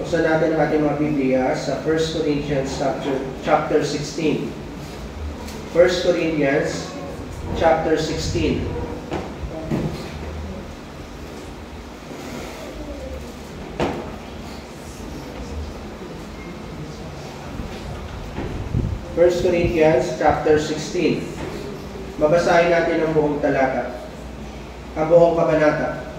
Buksan natin ang ating mga Biblia sa 1 Corinthians chapter 16. 1 Corinthians chapter 16. First Corinthians chapter 16. Babasahin natin ang buong talata, ang buong kabanata.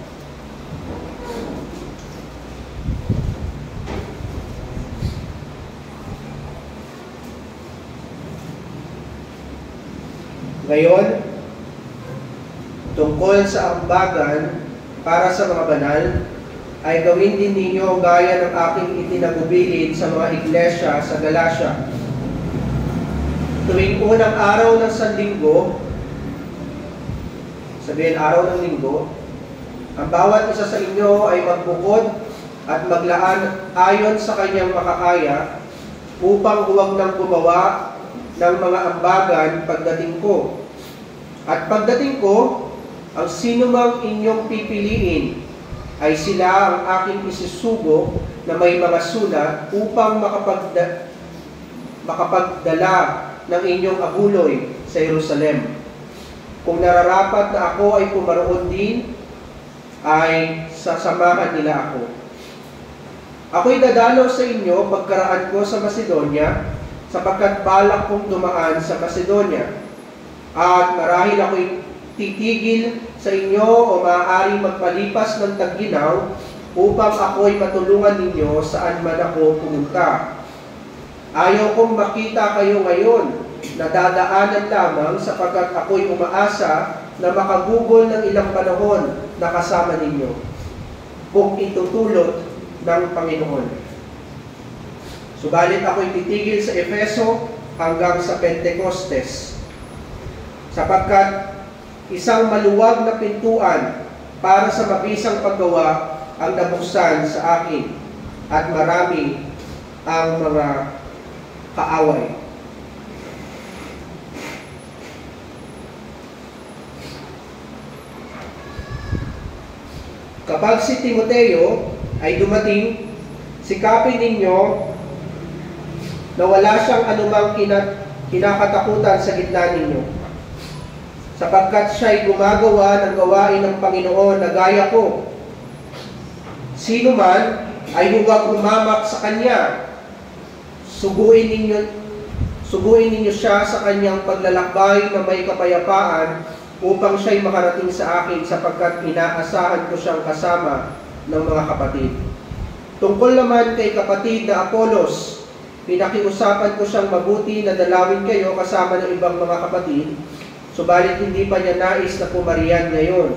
Ngayon, tungkol sa ambagan para sa mga banal, ay gawin din ninyo gaya ng aking itinagubilin sa mga iglesia sa Galacia. Tuwing unang araw ng Sanlinggo, sabihin araw ng linggo, ang bawat isa sa inyo ay magbukod at maglaan ayon sa kanyang makakaya upang huwag nang gumawa ng mga ambagan pagdating ko. At pagdating ko, ang sinumang inyong pipiliin ay sila ang aking isisugo na may mga sulat upang makapagdala ng inyong abuloy sa Jerusalem. Kung nararapat na ako ay pumaroon din, ay sasamahan nila ako. Ako'y dadalaw sa inyo pagkaraan ko sa Macedonia, sapagkat balak kong dumaan sa Macedonia. At marahil ako'y titigil sa inyo o maaaring magpalipas ng tag-ginaw upang ako'y matulungan ninyo saan man ako pumunta. Ayaw kong makita kayo ngayon na dadaanan lamang sapagkat ako'y umaasa na makagugol ng ilang panahon na kasama ninyo kung itutulot ng Panginoon. Subalit ako'y titigil sa Efeso hanggang sa Pentecostes, sapagkat isang maluwag na pintuan para sa mabisang paggawa ang nabuksan sa akin at marami ang mga kaaway. Kapag si Timoteo ay dumating, sikapin ninyo na wala siyang anumang kinakatakutan sa gitna ninyo, sapagkat siya'y gumagawa ng gawain ng Panginoon na gaya ko. Sino man ay huwag umamak sa kanya. Suguin ninyo siya sa kanyang paglalakbay na may kapayapaan upang siya'y makarating sa akin, sapagkat inaasahan ko siyang kasama ng mga kapatid. Tungkol naman kay kapatid na Apolos, pinakiusapan ko siyang mabuti na dalawin kayo kasama ng ibang mga kapatid, subalit hindi pa niya nais na pumarian ngayon,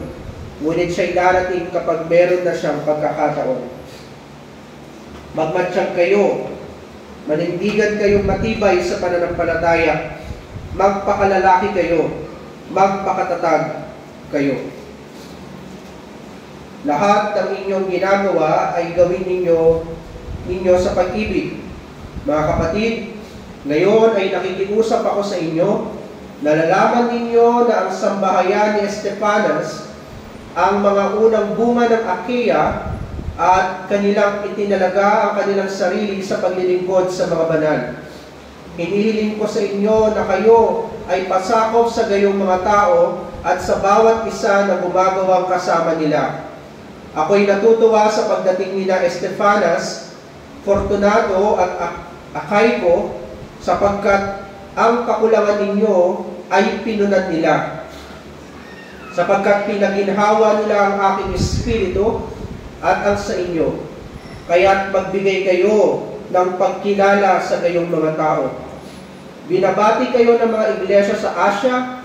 ngunit siya'y darating kapag meron na siyang pagkakataon. Magmatsyag kayo, manindigan kayong matibay sa pananampalataya, magpakalalaki kayo, magpakatatag kayo. Lahat ng inyong ginagawa ay gawin ninyo sa pag-ibig. Mga kapatid, ngayon ay nakikiusap ako sa inyo, nalalaman ninyo na ang sambahayan ni Estefanas, ang mga unang bunga ng Achaia, at kanilang itinalaga ang kanilang sarili sa paglilingkod sa mga banal. Hinihiling ko sa inyo na kayo ay pasakop sa gayong mga tao at sa bawat isa na gumagawang kasama nila. Ako'y natutuwa sa pagdating nila Estefanas, Fortunato at Achaiko, sapagkat ang kakulangan ninyo ay pinunan nila. Sapagkat pinaginhawa nila ang aking espiritu at ang sa inyo, kaya't magbigay kayo ng pagkilala sa gayong mga tao. Binabati kayo ng mga iglesia sa Asia,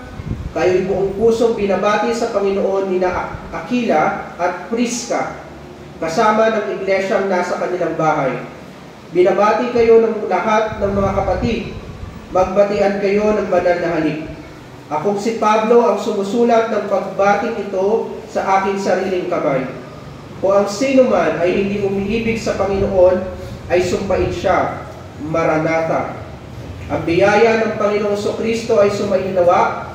kayo'y buong pusong binabati sa Panginoon nina Aquila at Prisca, kasama ng iglesyang nasa kanilang bahay. Binabati kayo ng lahat ng mga kapatid, magbatian kayo ng banal na halik. Akong si Pablo ang sumusulat ng pagbating ito sa aking sariling kamay. Kung ang sino man ay hindi umiibig sa Panginoon, ay sumpain siya. Maranatha. Ang biyaya ng Panginoong Kristo ay sumaininawa.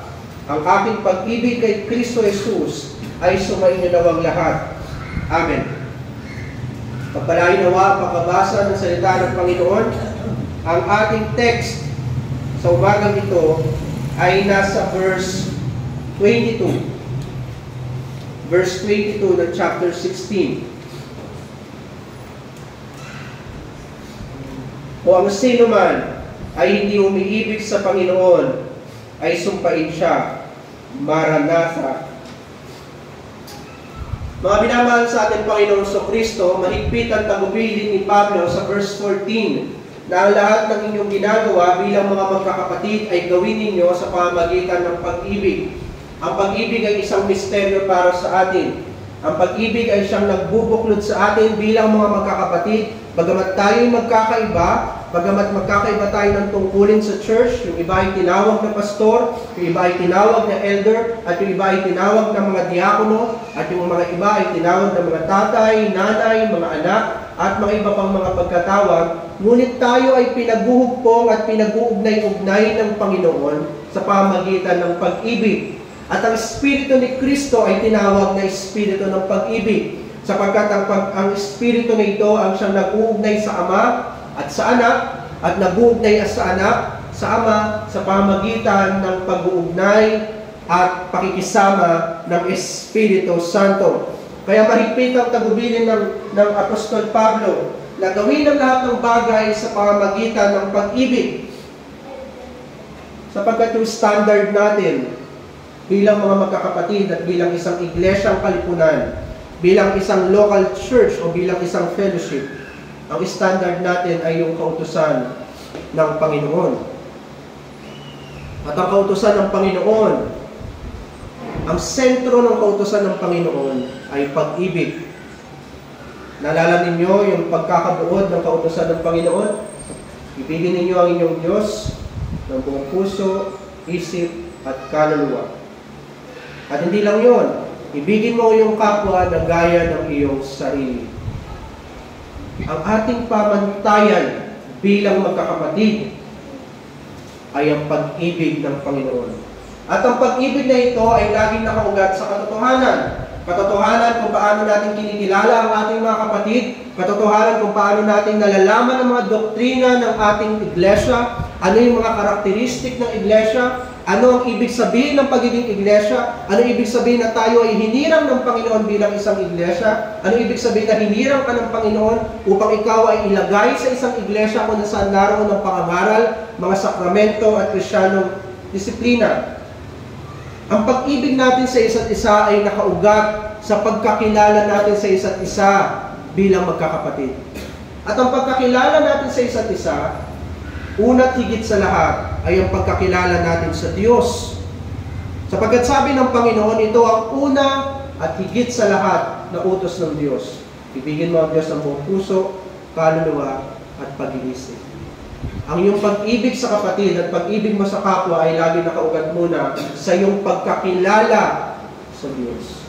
Ang aking pag-ibig kay Kristo Jesus ay sumainawang lahat. Amen. Pagpalain nawa ang pagkabasa ng salita ng Panginoon. Ang ating text sa umagang ito ay nasa verse 22. Verse 22 ng chapter 16. O ang sino man ay hindi umiibig sa Panginoon, ay sumpain siya. Maranatha. Mga binamahal sa ating Panginoon Kristo, mahigpit ang tagubilin ni Pablo sa verse 14 na ang lahat ng inyong ginagawa bilang mga magkakapatid ay gawin ninyo sa pamamagitan ng pag-ibig. Ang pag-ibig ay isang misteryo para sa atin. Ang pag-ibig ay siyang nagbubuklod sa atin bilang mga magkakapatid. Bagamat tayo'y magkakaiba, bagamat magkakaiba tayo ng tungkulin sa church, yung iba ay tinawag na pastor, yung iba ay tinawag na elder, at yung iba ay tinawag na mga diakono, at yung mga iba ay tinawag na mga tatay, nanay, mga anak, at mga iba pang mga pagkatawag, ngunit tayo ay pinaguhugpong at pinag-uugnay-ugnay ng Panginoon sa pamagitan ng pag-ibig. At ang Espiritu ni Kristo ay tinawag na Espiritu ng pag-ibig. Sapagkat ang Espiritu na ito ang siyang nag-uugnay sa Ama at sa Anak, at nag-uugnay sa Anak, sa Ama, sa pamagitan ng pag-uugnay at pakikisama ng Espiritu Santo. Kaya mahigpit ang tagubilin ng Apostol Pablo na gawin ang lahat ng bagay sa pamamagitan ng pag-ibig. Sapagkat yung standard natin bilang mga magkakapatid at bilang isang iglesyang kalipunan, bilang isang local church o bilang isang fellowship, ang standard natin ay yung kautusan ng Panginoon. At ang kautusan ng Panginoon, ang sentro ng kautusan ng Panginoon ay pag-ibig. Naalala ninyo yung pagkakabuod ng kautusan ng Panginoon? Ibigin ninyo ang inyong Diyos ng buong puso, isip, at kaluluwa. At hindi lang yon, ibigin mo yung kapwa na gaya ng iyong sarili. Ang ating pamantayan bilang magkakapatid ay ang pag-ibig ng Panginoon. At ang pag-ibig na ito ay laging nakaugat sa katotohanan. Katotohanan kung paano natin kinikilala ang ating mga kapatid, katotohanan kung paano natin nalalaman ang mga doktrina ng ating iglesia, ano yung mga karakteristik ng iglesia, ano ang ibig sabihin ng pagiging iglesia, ano ibig sabihin na tayo ay hinirang ng Panginoon bilang isang iglesia, ano ibig sabihin na hinirang ka ng Panginoon upang ikaw ay ilagay sa isang iglesia kung nasaan naroon ng pangangaral, mga sakramento at Kristiyanong disiplina. Ang pag-ibig natin sa isa't isa ay nakaugat sa pagkakilala natin sa isa't isa bilang magkakapatid. At ang pagkakilala natin sa isa't isa, una't higit sa lahat, ay ang pagkakilala natin sa Diyos. Sapagkat sabi ng Panginoon, ito ang una at higit sa lahat na utos ng Diyos. Ibigin mo ang Diyos ng buong puso, kaluluwa, at pag-iisip. Ang iyong pag-ibig sa kapatid at pag-ibig mo sa kapwa ay lagi nakaugat muna sa iyong pagkakilala sa Diyos.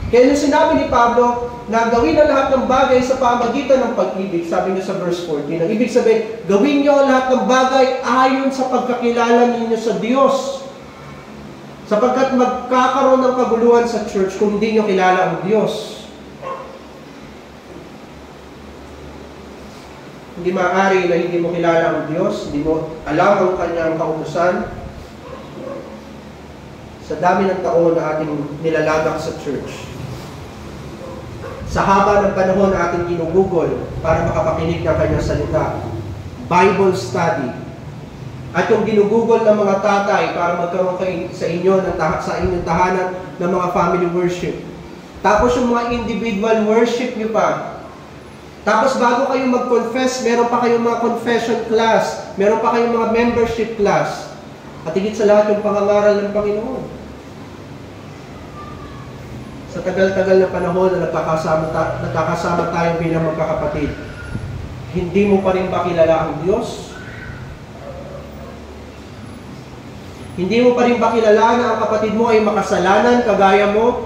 Kaya nung sinabi ni Pablo na gawin ang lahat ng bagay sa pamagitan ng pag-ibig, sabi niya sa verse 14, ang ibig sabihin, gawin niyo ang lahat ng bagay ayon sa pagkakilala ninyo sa Diyos. Sapagkat magkakaroon ng kaguluhan sa church kung hindi niyo kilala ang Diyos. Hindi maaari na hindi mo kilala ang Diyos, hindi mo alam ang kanyang kautusan. Sa dami ng taon na ating nilalagak sa church, sa haba ng panahon na ating ginugugol para makapakinig ng kanyang salita, Bible study, at yung ginugugol ng mga tatay para magkaroon kayo sa inyo sa inyong tahanan ng mga family worship. Tapos yung mga individual worship nyo pa. Tapos bago kayo mag-confess, meron pa kayong mga confession class, meron pa kayong mga membership class. At higit sa lahat yung pangangaral ng Panginoon. Sa tagal-tagal na panahon na nagkakasama tayo bilang magkakapatid, hindi mo pa rin ba kilala ang Diyos? Hindi mo pa rin ba kilala na ang kapatid mo ay makasalanan kagaya mo,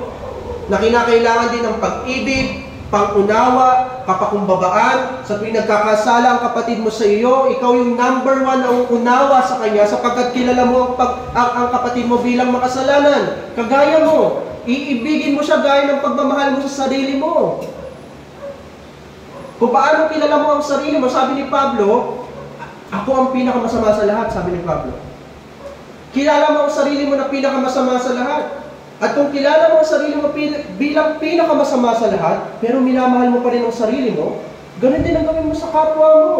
na kinakailangan din ng pag-ibig, pang-unawa, kapakumbabaan, sa tuwing nagkakasala ang kapatid mo sa iyo, ikaw yung number 1 na unawa sa kanya sapagkat kilala mo ang kapatid mo bilang makasalanan. Kagaya mo, iibigin mo siya gaya ng pagmamahal mo sa sarili mo. Kung paano kilala mo ang sarili mo, sabi ni Pablo, ako ang pinakamasama sa lahat, sabi ni Pablo. Kilala mo ang sarili mo na pinakamasama sa lahat. At kung kilala mo ang sarili mo bilang pinakamasama sa lahat, pero minamahal mo pa rin ang sarili mo, ganun din ang gawin mo sa kapwa mo.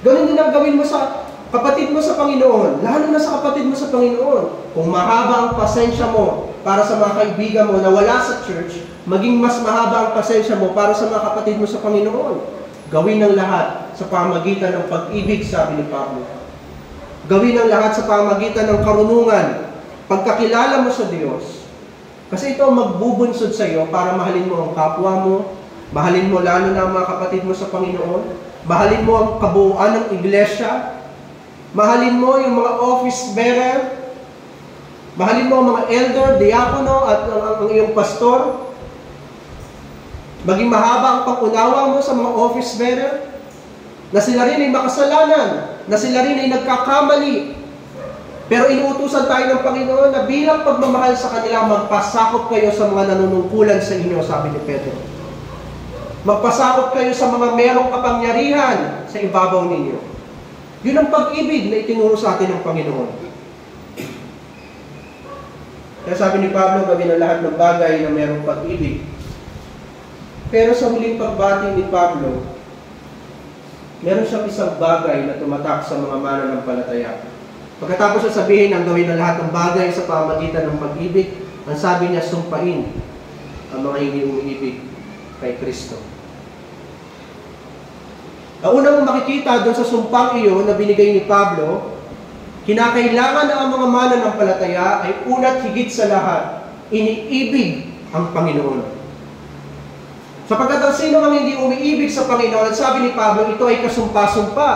Ganun din ang gawin mo sa kapatid mo sa Panginoon, lalo na sa kapatid mo sa Panginoon. Kung mahaba ang pasensya mo para sa mga kaibigan mo na wala sa church, maging mas mahaba ang pasensya mo para sa mga kapatid mo sa Panginoon. Gawin ang lahat sa pamagitan ng pag-ibig, sabi ni Pablo. Gawin ang lahat sa pamagitan ng karunungan, pagkakilala mo sa Diyos. Kasi ito ang magbubunsod sa iyo para mahalin mo ang kapwa mo, mahalin mo lalo na ang mga kapatid mo sa Panginoon, mahalin mo ang kabuuan ng iglesia, mahalin mo yung mga office bearer, mahalin mo ang mga elder, diakono at ang iyong pastor. Maging mahaba ang pag-unawa mo sa mga office bearer, na sila rin ay makasalanan, na sila rin ay nagkakamali. Pero inuutusan tayo ng Panginoon na bilang pagmamahal sa kanila, magpasakop kayo sa mga nanunungkulan sa inyo, sabi ni Pedro. Magpasakop kayo sa mga merong kapangyarihan sa ibabaw ninyo. Yun ang pag-ibig na itinuro sa atin ng Panginoon. Kaya sabi ni Pablo, gawin ang lahat ng bagay na merong pag-ibig. Pero sa huling pagbati ni Pablo, meron siyang isang bagay na tumatak sa mga mananampalataya. Pagkatapos na sabihin ang gawin ng lahat ng bagay sa pamagitan ng pag-ibig, ang sabi niya, sumpain ang mga hindi umiibig kay Kristo. Ang unang makikita doon sa sumpang iyon na binigay ni Pablo, kinakailangan na ang mga mananampalataya ay una't higit sa lahat, iniibig ang Panginoon. Sapagkat ang sino mang hindi umiibig sa Panginoon, at sabi ni Pablo, ito ay kasumpa-sumpa.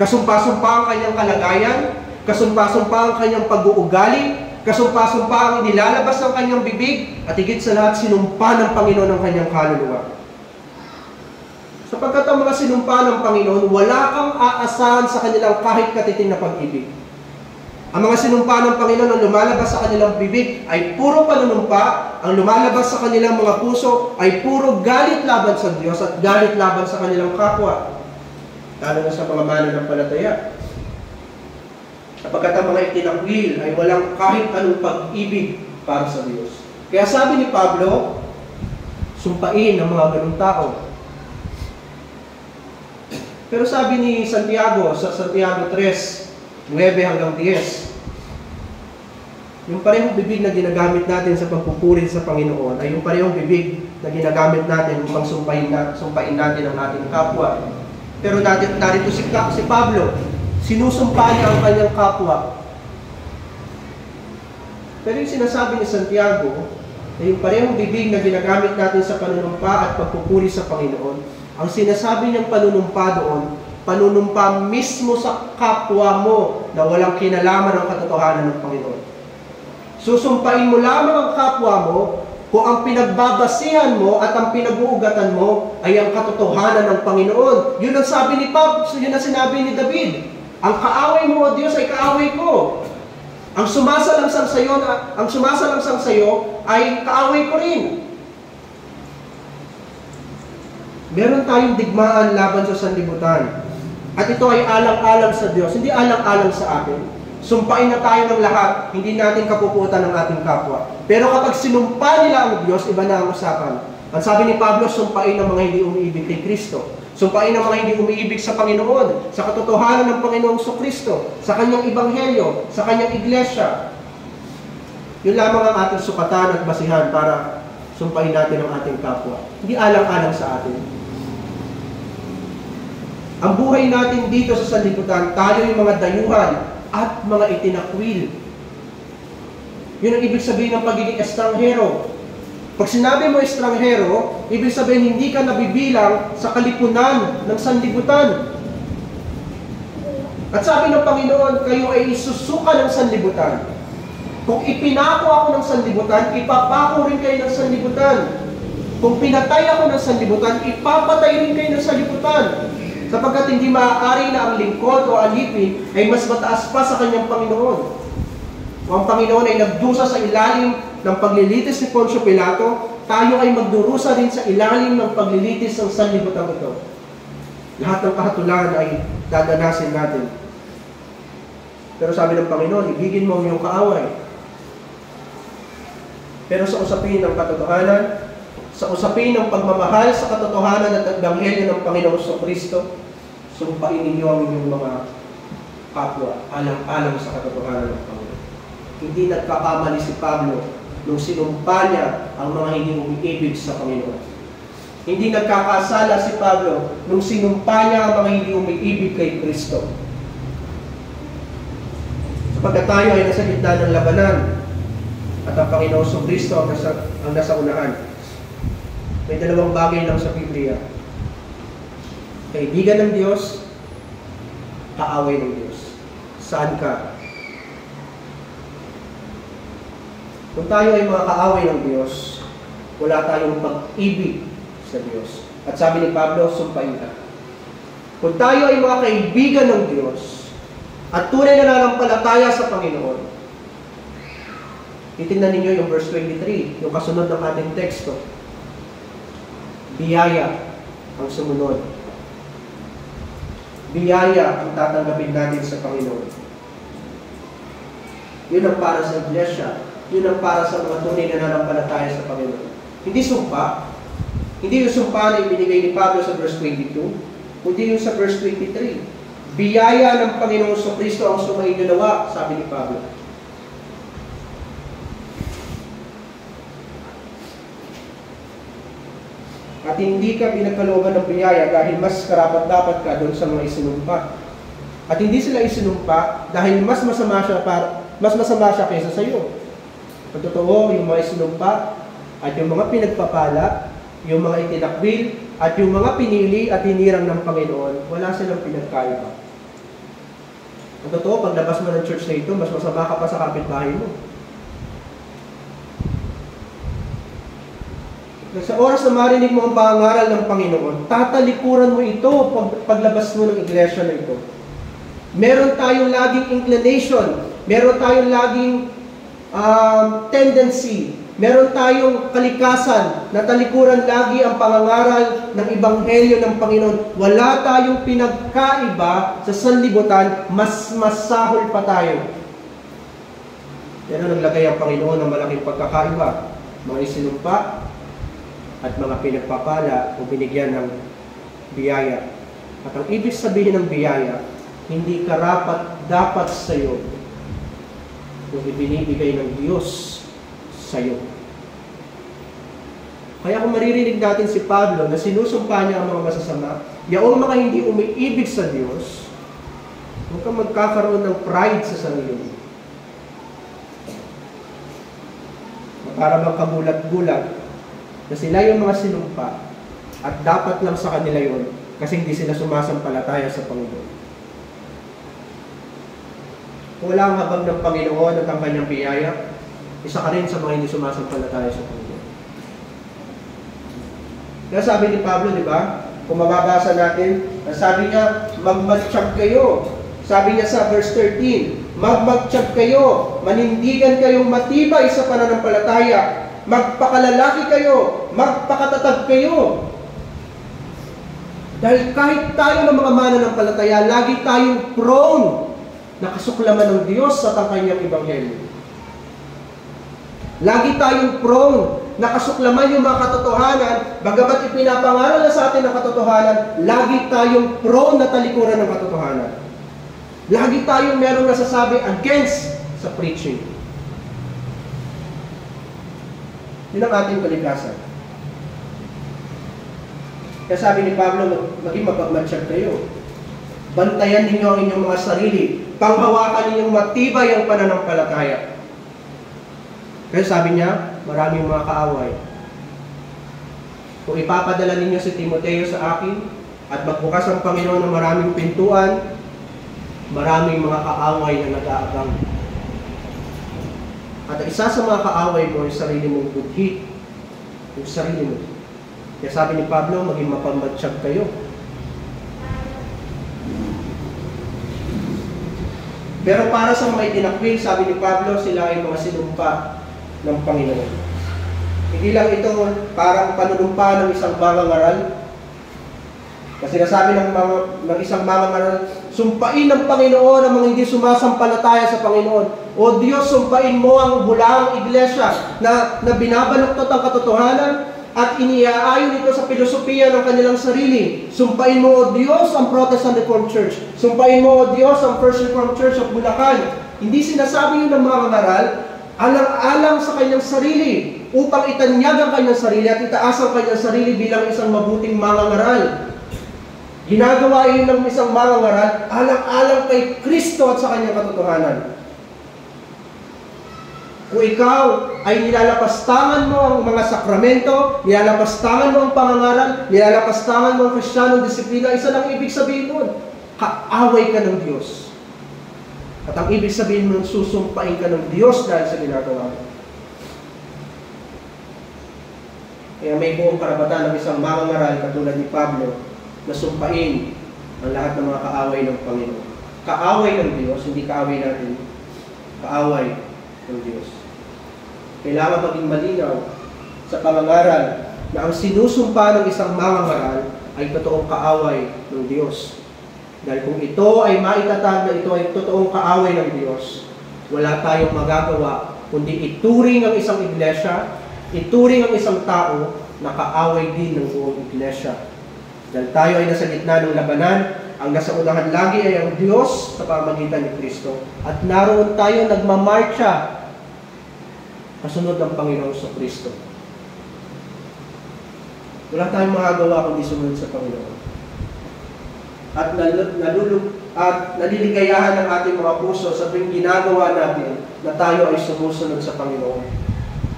Kasumpa-sumpa ang kanyang kalagayan, kasumpa-sumpa ang kanyang pag-uugali, kasumpa-sumpa ang inilalabas ng kanyang bibig, at higit sa lahat, sinumpa ng Panginoon ang kanyang kaluluwa. Sapagkat ang mga sinumpa ng Panginoon, wala kang aasahan sa kanilang kahit katiting na pag-ibig. Ang mga sinumpa ng Panginoon ang lumalabas sa kanilang bibig ay puro panunumpa, ang lumalabas sa kanilang mga puso ay puro galit laban sa Diyos at galit laban sa kanilang kapwa. Lalo na sa mga mananampalataya. Sapagkat ang mga itinakwil ay walang kahit anong pag-ibig para sa Diyos. Kaya sabi ni Pablo, sumpain ang mga ganung tao. Pero sabi ni Santiago, sa Santiago 3, 9 hanggang 10, yung parehong bibig na ginagamit natin sa pagpupuri sa Panginoon ay yung parehong bibig na ginagamit natin upang sumpain natin ang ating kapwa. Pero narito si Pablo, sinusumpa niya ang kanyang kapwa. Pero yung sinasabi ni Santiago, na yung parehong bibig na ginagamit natin sa panunumpa at pagpupuri sa Panginoon, ang sinasabi niyang panunumpa doon, panunumpa mismo sa kapwa mo na walang kinalaman ng katotohanan ng Panginoon. Susumpain mo lamang ang kapwa mo kung ang pinagbabasihan mo at ang pinag-uugatan mo ay ang katotohanan ng Panginoon. Yun ang sabi ni Pablo, yun ang sinabi ni David. Ang kaaway mo, O Diyos, ay kaaway ko. Ang sumasalangsang sa iyo ay kaaway ko rin. Meron tayong digmaan laban sa sanlibutan. At ito ay alang-alang sa Diyos, hindi alang-alang sa atin. Sumpain na tayo ng lahat, hindi natin kapuputan ng ating kapwa. Pero kapag sinumpa nila ang Diyos, iba na ang usapan. Ang sabi ni Pablo, sumpain ang mga hindi umiibig kay Kristo. Sumpain ang mga hindi umiibig sa Panginoon, sa katotohanan ng Panginoong Kristo, sa kanyang ebanghelyo, sa kanyang iglesia. Yun lamang ang ating sukatan at basihan para sumpain natin ang ating kapwa. Hindi alang-alang sa atin. Ang buhay natin dito sa sanlibutan, tayo yung mga dayuhan at mga itinakwil. Yun ang ibig sabihin ng pagiging estranghero. Pag sinabi mo estranghero, ibig sabihin hindi ka nabibilang sa kalipunan ng sanlibutan. At sabi ng Panginoon, kayo ay isusuka ng sanlibutan. Kung ipinako ako ng sanlibutan, ipapako rin kayo ng sanlibutan. Kung pinatay ako ng sanlibutan, ipapatay rin kayo ng sanlibutan. Sapagkat hindi maaari na ang lingkod o alipin ay mas mataas pa sa kanyang Panginoon. O ang Panginoon ay nagdusa sa ilalim ng paglilitis ni Poncio Pilato, tayo ay magdurusa din sa ilalim ng paglilitis ng sanlibutan ito. Lahat ng kahatulangan ay dadanasin natin. Pero sabi ng Panginoon, ibigin mo ang iyong kaaway. Pero sa usapin ng katotohanan, sa usapin ng pagmamahal sa katotohanan at ebanghelyo ng Panginoong Kristo, sumpain ninyo ang inyong mga kapwa alang-alang sa katotohanan ng Panginoon. Hindi nagkakamali si Pablo nung sinumpa niya ang mga hindi umiibig sa Panginoon. Hindi nagkakasala si Pablo nung sinumpa niya ang mga hindi umiibig kay Kristo. Sapagkat tayo ay nasa gitna ng labanan at ang Panginoong Kristo ang nasa unahan. May dalawang bagay lang sa Biblia. Kaibigan ng Diyos, kaaway ng Diyos. Saan ka? Kung tayo ay mga kaaway ng Diyos, wala tayong pag-ibig sa Diyos. At sabi ni Pablo, sumpain ka. Kung tayo ay mga kaibigan ng Diyos at tunay na nanampalataya sa Panginoon, titingnan ninyo yung verse 23, yung kasunod ng ating teksto. Biyaya ang sumunod. Biyaya ang tatanggapin natin sa Panginoon. Yun ang para sa iglesia. Yun ang para sa mga tunay na nanampalataya sa Panginoon. Hindi sumpa. Hindi yung sumpa na ibinigay ni Pablo sa verse 22, kundi yung sa verse 23. Biyaya ng Panginoong Kristo ang sumainyo nawa, sabi ni Pablo. At hindi ka pinagkalooban ng biyaya dahil mas karapat-dapat ka doon sa mga isinumpa. At hindi sila isinumpa dahil mas masama siya kaysa sa iyo. Ang totoo, yung mga isinumpa at yung mga pinagpapala, yung mga itinakbil, at yung mga pinili at hinirang ng Panginoon, wala silang pinagkaiba. Ang totoo, paglabas mo ng church na ito, mas masama ka pa sa kapitbahay mo. Sa oras na marinig mo ang pangangaral ng Panginoon, tatalikuran mo ito paglabas mo ng iglesia na ito. Meron tayong laging inclination, meron tayong laging tendency, meron tayong kalikasan na talikuran lagi ang pangangaral ng Ebanghelyo ng Panginoon. Wala tayong pinagkaiba sa sanlibutan, mas masahol pa tayo. Pero naglagay ang Panginoon ng malaking pagkakaiba. Mga isinumpa at mga pinagpapala o binigyan ng biyaya. At ang ibig sabihin ng biyaya, hindi karapat dapat sa iyo kung ibinibigay ng Diyos sa iyo. Kaya kung maririnig natin si Pablo na sinusumpa niya ang mga masasama, yaong mga hindi umiibig sa Diyos, huwag kang magkakaroon ng pride sa sarili mo. Para bang kagulat-gulat na sila yung mga sinumpa at dapat lang sa kanila yon kasi hindi sila sumasampalataya sa Panginoon. Kung wala ang habag ng Panginoon at ang kanyang biyaya, isa ka rin sa mga hindi sumasampalataya sa Panginoon. Kaya sabi ni Pablo, di ba? Kung mababasa natin, sabi niya, magmatsyag kayo. Sabi niya sa verse 13, magmatsyag kayo, manindigan kayong matibay sa pananampalataya, magpakalalaki kayo, magpakatatag kayo. Dahil kahit tayo ng mga mananampalataya, lagi tayong prone na kasuklaman ng Diyos sa kanyang Ebanghelyo. Lagi tayong prone na kasuklaman yung mga katotohanan, bagamat ipinapangaral na sa atin ang katotohanan, lagi tayong prone na talikuran ng katotohanan. Lagi tayong merong nasasabi against sa preaching. Yun ang ating kalikasan. Kaya sabi ni Pablo, maging mapagmatsyag kayo. Bantayan ninyo ang inyong mga sarili. Panghawakan ninyong matibay ang pananampalataya. Kaya sabi niya, maraming mga kaaway. Kung ipapadala ninyo si Timoteo sa akin, at magbukas ang Panginoon ng maraming pintuan, maraming mga kaaway na nag-aagang. At isa sa mga kaaway mo, yung sarili mong budhi. Yung sarili mo. Kaya sabi ni Pablo, maging mapagmatsyag kayo. Pero para sa mga itinakwil, sabi ni Pablo, sila ay mga sinumpa ng Panginoon. Hindi lang ito parang panunumpa ng isang mangangaral. Kasi nasabi ng isang mangangaral, sumpain ng Panginoon ang mga hindi sumasampalataya sa Panginoon. O Diyos, sumpain mo ang bulaang iglesia na binabaluktot ang katotohanan at iniaayon ito sa filosofiya ng kanilang sarili. Sumpain mo, O Diyos, ang Protestant Reformed Church. Sumpain mo, O Diyos, ang First Reformed Church of Bulacan. Hindi sinasabi yun ng mga mangaral, alang-alang sa kanyang sarili, upang itanyag ang kanyang sarili at itaas ang kanyang sarili bilang isang mabuting mangangaral. Ginagawa yun ng isang mangangaral, alang-alang kay Kristo at sa kanyang katotohanan. Kung ikaw ay nilalapastangan mo ang mga sakramento, nilalapastangan mo ang pangangaral, nilalapastangan mo ang Kristiyanong disiplina, isa lang ibig sabihin nun, kaaway ka ng Diyos. At ang ibig sabihin mo, susumpain ka ng Diyos dahil sa ginagawa mo. Kaya may buong karapatan ng isang mangangaral katulad ni Pablo na sumpain ang lahat ng mga kaaway ng Panginoon. Kaaway ng Diyos, hindi kaaway natin. Kaaway ng Diyos. Kailangan maging malinaw sa pangangaral na ang sinusumpa ng isang mangangaral ay totoong kaaway ng Diyos. Dahil kung ito ay maitatag na ito ay totoong kaaway ng Diyos, wala tayong magagawa kundi ituring ang isang iglesia, ituring ang isang tao na kaaway din ng buong iglesia. Dahil tayo ay nasa gitna ng labanan, ang nasa unahan lagi ay ang Diyos sa pamamagitan ni Kristo. At naroon tayo nagmamarcha kasunod ng Panginoon sa Kristo. Wala tayong magagawa kundi sumunod sa Panginoon. At naliligayahan ng ating mga puso sa tuwing ginagawa natin na tayo ay sumusunod sa Panginoon.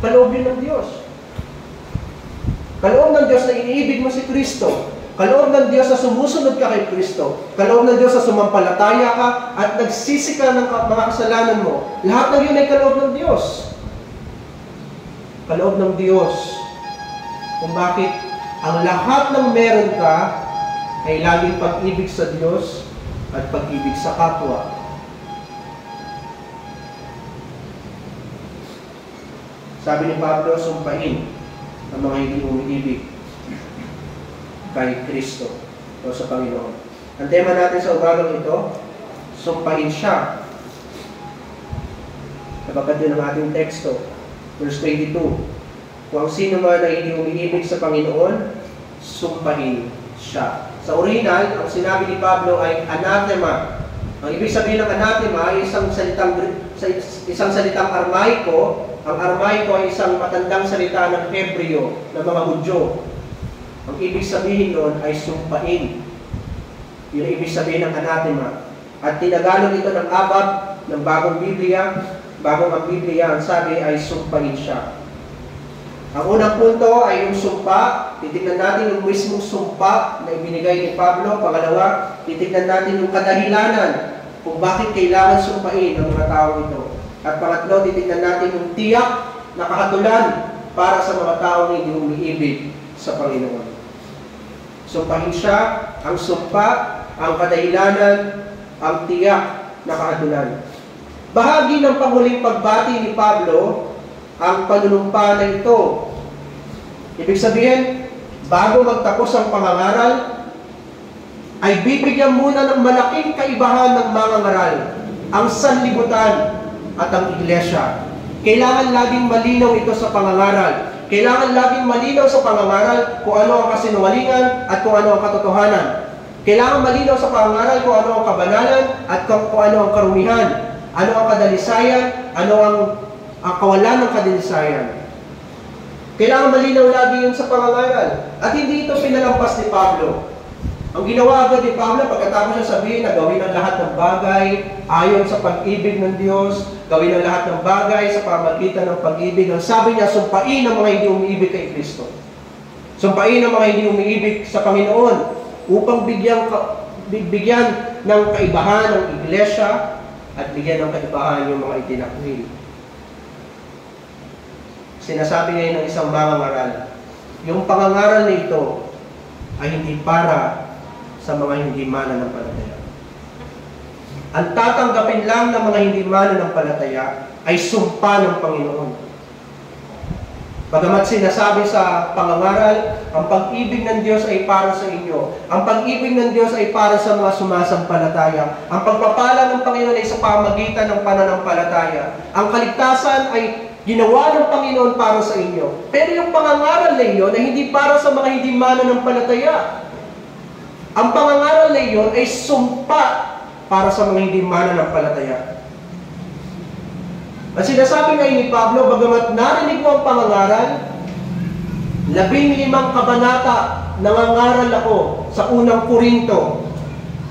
Kaloob yun ng Diyos. Kaloob ng Diyos na iniibig mo si Kristo. Kaloob ng Diyos na sumusunod ka kay Kristo. Kaloob ng Diyos na sumampalataya ka at nagsisi ka ng mga kasalanan mo. Lahat ng yun ay kaloob ng Diyos. Kaloob ng Diyos. Kung bakit ang lahat ng meron ka ay laging pag-ibig sa Diyos at pag-ibig sa kapwa. Sabi ni Pablo, sumpain ang mga hindi umiibig kay Kristo o sa Panginoon. Ang tema natin sa umagang ito, sumpain siya. Sabagat yun ang ating teksto. Verse 22, kung ang sino man ay hindi umiibig sa Panginoon, sumpain siya. Sa original, ang sinabi ni Pablo ay anathema. Ang ibig sabihin ng anathema ay isang salitang Armaiko. Ang Armaiko ay isang matandang salita ng Hebreo ng mga Hudyo. Ang ibig sabihin nun ay sumpain. Yun ang ibig sabihin ng anathema. At tinagalog ito ng abab ng bagong Biblia. Bagong ang Biblia, ang sabi ay sumpain siya. Ang unang punto ay yung sumpa. Titignan natin yung mismong sumpa na ibinigay ni Pablo. Pangalawa, titignan natin yung kadahilanan kung bakit kailangan sumpain ng mga tao ito. At pangatlo, titignan natin yung tiyak na kahatulan para sa mga taong hindi umiibig sa Panginoon. Sumpahin siya, ang sumpa, ang kadahilanan, ang tiyak na kahatulan. Bahagi ng panghuling pagbati ni Pablo ang panunumpa na ito. Ibig sabihin, bago magtapos ang pangangaral, ay bibigyan muna ng malaking kaibahan ng mangangaral, ang sanlibutan at ang iglesia. Kailangan laging malinaw ito sa pangangaral. Kailangan laging malinaw sa pangangaral kung ano ang kasinungalingan at kung ano ang katotohanan. Kailangan malinaw sa pangangaral kung ano ang kabanalan at kung ano ang karumihan. Ano ang kadalisayan, ano ang kawalan ng kadalisayan. Kailangan malinaw lagi yun sa pangangaral. At hindi ito pinalampas ni Pablo. Ang ginawa agad ni Pablo, pagkatapos niya sabihin na gawin ang lahat ng bagay ayon sa pag-ibig ng Diyos, gawin ang lahat ng bagay sa pamagitan ng pag-ibig. Ang sabi niya, sumpain ang mga hindi umiibig kay Kristo. Sumpain ang mga hindi umiibig sa Panginoon upang bigyan ng kaibahan ng iglesia at bigyan ng kaibahan yung mga itinakwil. Sinasabi ngayon ng isang mangangaral, yung pangangaral na ito ay hindi para sa mga hindi mananampalataya. Ang tatanggapin lang ng mga hindi mananampalataya ay sumpa ng Panginoon. Bagamat sinasabi sa pangangaral, ang pag-ibig ng Diyos ay para sa inyo. Ang pag-ibig ng Diyos ay para sa mga sumasampalataya. Ang pagpapala ng Panginoon ay sa pamagitan ng pananampalataya. Ang kaligtasan ay ginawa ng Panginoon para sa inyo. Pero yung pangangaral na iyon ay hindi para sa mga hindi mananampalataya. Ang pangangaral na iyon ay sumpa para sa mga hindi mananampalataya. At sinasabi nga ni Pablo, bagamat narinig mo ang pangangaral, 15 kabanata nangangaral ako sa unang Korinto.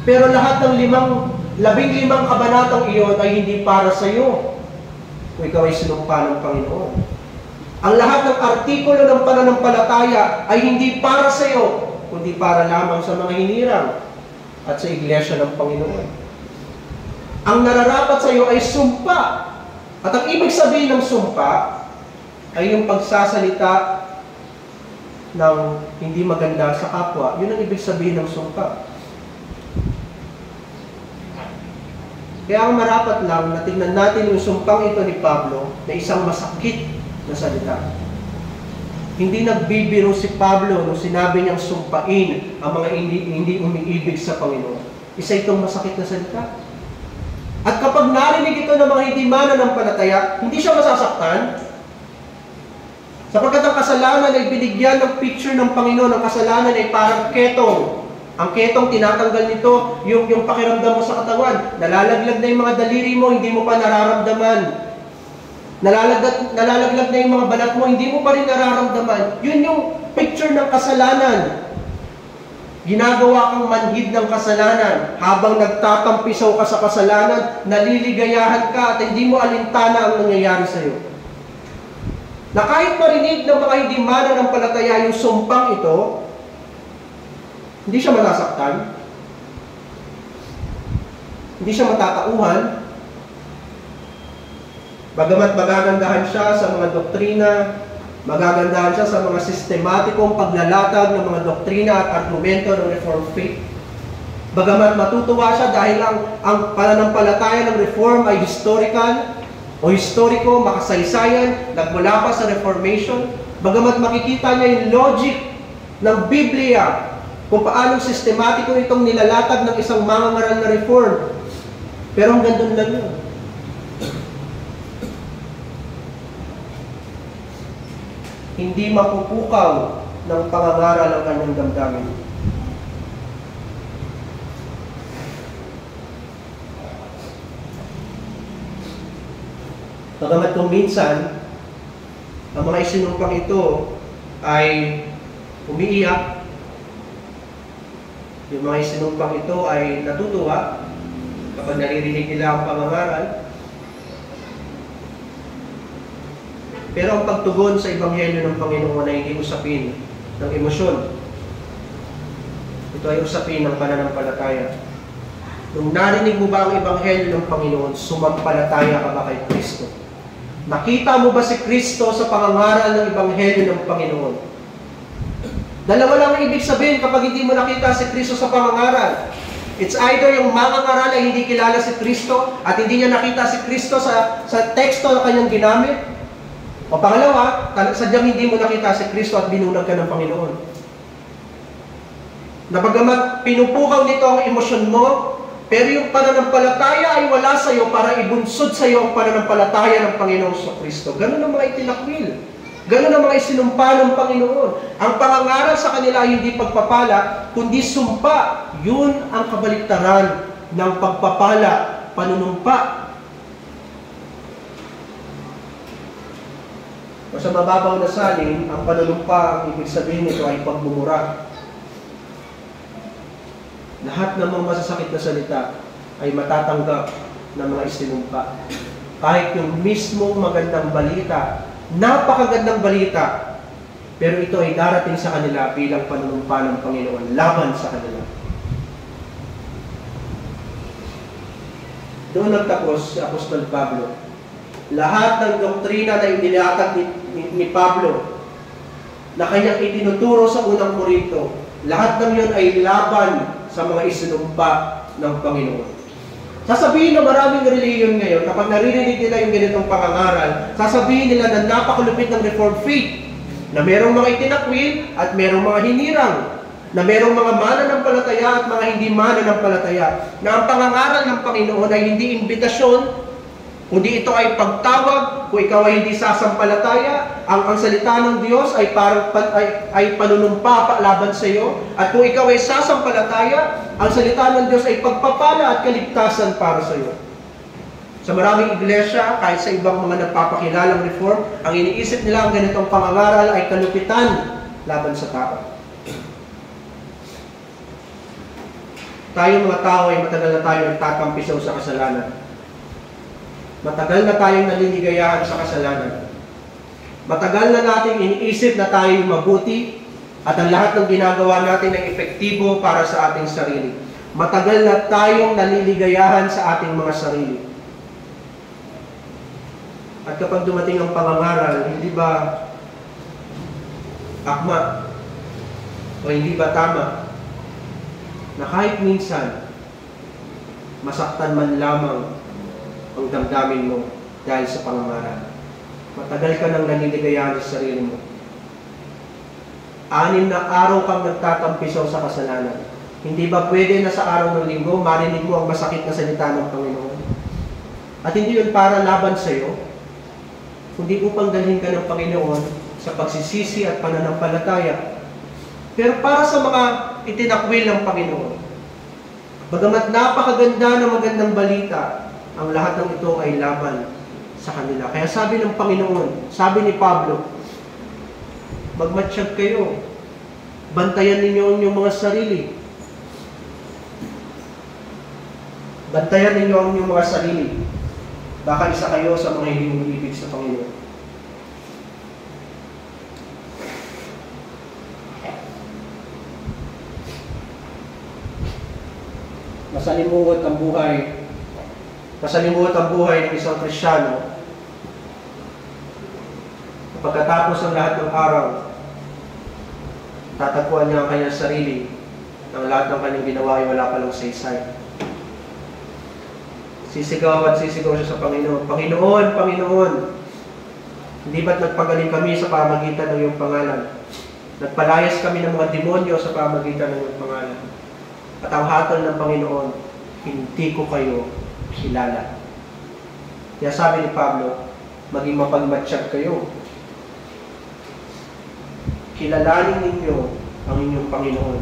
Pero lahat ng 15 kabanatang iyon ay hindi para sa iyo kung ikaw ay sinumpa ng Panginoon. Ang lahat ng artikulo ng pananampalataya ay hindi para sa iyo, kundi para lamang sa mga hinirang at sa iglesia ng Panginoon. Ang nararapat sa iyo ay sumpa. At ang ibig sabihin ng sumpa ay yung pagsasalita ng hindi maganda sa kapwa. Yun ang ibig sabihin ng sumpa. Kaya ang marapat lang na tingnan natin yung sumpang ito ni Pablo na isang masakit na salita. Hindi nagbibiro si Pablo nung sinabi niyang sumpain ang mga hindi umiibig sa Panginoon. Isa itong masakit na salita. At kapag narinig ito ng mga hindi mananampalataya, hindi siya masasaktan. Sapagkat ang kasalanan ay binigyan ng picture ng Panginoon. Ang kasalanan ay parang ketong. Ang ketong, tinatanggal nito yung pakiramdam mo sa katawan. Nalalaglag na yung mga daliri mo, hindi mo pa nararamdaman. Nalalaglag na yung mga balat mo, hindi mo pa rin nararamdaman. Yun yung picture ng kasalanan. Ginagawa kang manhid ng kasalanan. Habang nagtatampisaw ka sa kasalanan, naliligayahan ka at hindi mo alintana ang nangyayari sa iyo. Na kahit marinig ng mga hindi mananampalataya yung sumpang ito, hindi siya masasaktan, hindi siya matatauhan, bagamat magagandahan siya sa mga doktrina, magagandahan siya sa mga sistematikong paglalatag ng mga doktrina at argumento ng Reformed faith. Bagamat matutuwa siya dahil ang pananampalataya ng Reform ay historical o historiko, makasaysayan, nagmula pa sa Reformation. Bagamat makikita niya yung logic ng Biblia kung paano sistematiko itong nilalatag ng isang mangangaral na Reform. Pero hanggang doon lang yun. Hindi mapupukaw ng pangangaral ang kanyang damdamin. Bagamat kung minsan, ang mga isinumpang ito ay umiiyak, yung mga isinumpang ito ay natutuwa kapag naririnig nila ang pangangaral. Pero ang pagtugon sa Ebanghelyo ng Panginoon ay hindi usapin ng emosyon. Ito ay usapin ng pananampalataya. Nung narinig mo ba ang Ebanghelyo ng Panginoon, sumampalataya ka ba kay Kristo? Nakita mo ba si Kristo sa pangangaral ng Ebanghelyo ng Panginoon? Dalawa lang ang ibig sabihin kapag hindi mo nakita si Kristo sa pangangaral. It's either yung mangangaral ay hindi kilala si Kristo at hindi niya nakita si Kristo sa teksto na kanyang ginamit. O pangalawa, sadyang hindi mo nakita si Kristo at binunag ka ng Panginoon. Na bagamat pinupukaw nito ang emosyon mo, pero yung pananampalataya ay wala sa iyo para ibunsod sa iyo ang pananampalataya ng Panginoon sa Kristo. Ganun ang mga itinakwil. Ganun ang mga isinumpa ng Panginoon. Ang pangangaral sa kanila ay hindi pagpapala, kundi sumpa. Yun ang kabaliktaran ng pagpapala, panunumpa. O sa mababaw na salin, ang panunumpa, ang ibig sabihin nito ay pagmumura. Lahat ng mga masasakit na salita ay matatanggap ng mga isinumpa. Kahit yung mismong magandang balita, napakagandang balita, pero ito ay darating sa kanila bilang panunumpa ng Panginoon, laban sa kanila. Doon nagtapos si Apostol Pablo. Lahat ng doktrina na inilatag ni Pablo na kanyang itinuturo sa unang Korinto, lahat ng yun ay laban sa mga isinumpa ng Panginoon. Sasabihin ng maraming reliyon ngayon, kapag naririnig nila yung ganitong pangangaral, sasabihin nila na napakalupit ng Reformed faith. Na merong mga itinakwil at merong mga hinirang. Na merong mga mananampalataya at mga hindi mananampalataya. Na ang pangangaral ng Panginoon ay hindi imbitasyon, kundi ito ay pagtawag. Kung ikaw ay hindi sasampalataya, ang salita ng Diyos ay panunumpa laban sa iyo. At kung ikaw ay sasampalataya, ang salita ng Diyos ay pagpapala at kaligtasan para sa iyo. Sa maraming iglesia, kahit sa ibang mga nagpapakilalang reform, ang iniisip nila ang ganitong pangangaral ay kalupitan laban sa tao. Tayo mga tao ay matagal na tayo nagtatampisaw sa kasalanan. Matagal na tayong naliligayahan sa kasalanan. Matagal na nating iniisip na tayo mabuti at ang lahat ng ginagawa natin ay epektibo para sa ating sarili. Matagal na tayong naliligayahan sa ating mga sarili. At kapag dumating ang pangangaral, hindi ba akma o hindi ba tama na kahit minsan masaktan man lamang ang damdamin mo dahil sa pangangaral? Matagal ka nang naniligayahan sa sarili mo. 6 na araw kang nagtatampisaw sa kasalanan. Hindi ba pwede na sa araw ng linggo marinig mo ang masakit na salita ng Panginoon? At hindi yun para laban sa iyo, kundi upang dalhin ka ng Panginoon sa pagsisisi at pananampalataya. Pero para sa mga itinakwil ng Panginoon, bagamat napakaganda ng magandang balita, ang lahat ng ito ay laban sa kanila. Kaya sabi ng Panginoon, sabi ni Pablo, magmatsyag kayo, bantayan ninyo ang inyong mga sarili. Bantayan ninyo ang inyong mga sarili. Baka isa kayo sa mga hindi umiibig sa Panginoon. Masalimuot ang buhay ng isang Kristiyano. Pagkatapos ng lahat ng araw, tatagpuan niya ang kanyang sarili, ang lahat ng kanyang ginawa ay wala palang saysay. Sisigaw siya sa Panginoon, Panginoon, Panginoon, hindi ba't nagpagaling kami sa pamagitan ng iyong pangalan? Nagpalayas kami ng mga demonyo sa pamagitan ng iyong pangalan. At ang hatol ng Panginoon, hindi ko kayo kilala. Kaya sabi ni Pablo, maging mapagmatsyag kayo. Kilalanin ninyo ang inyong Panginoon.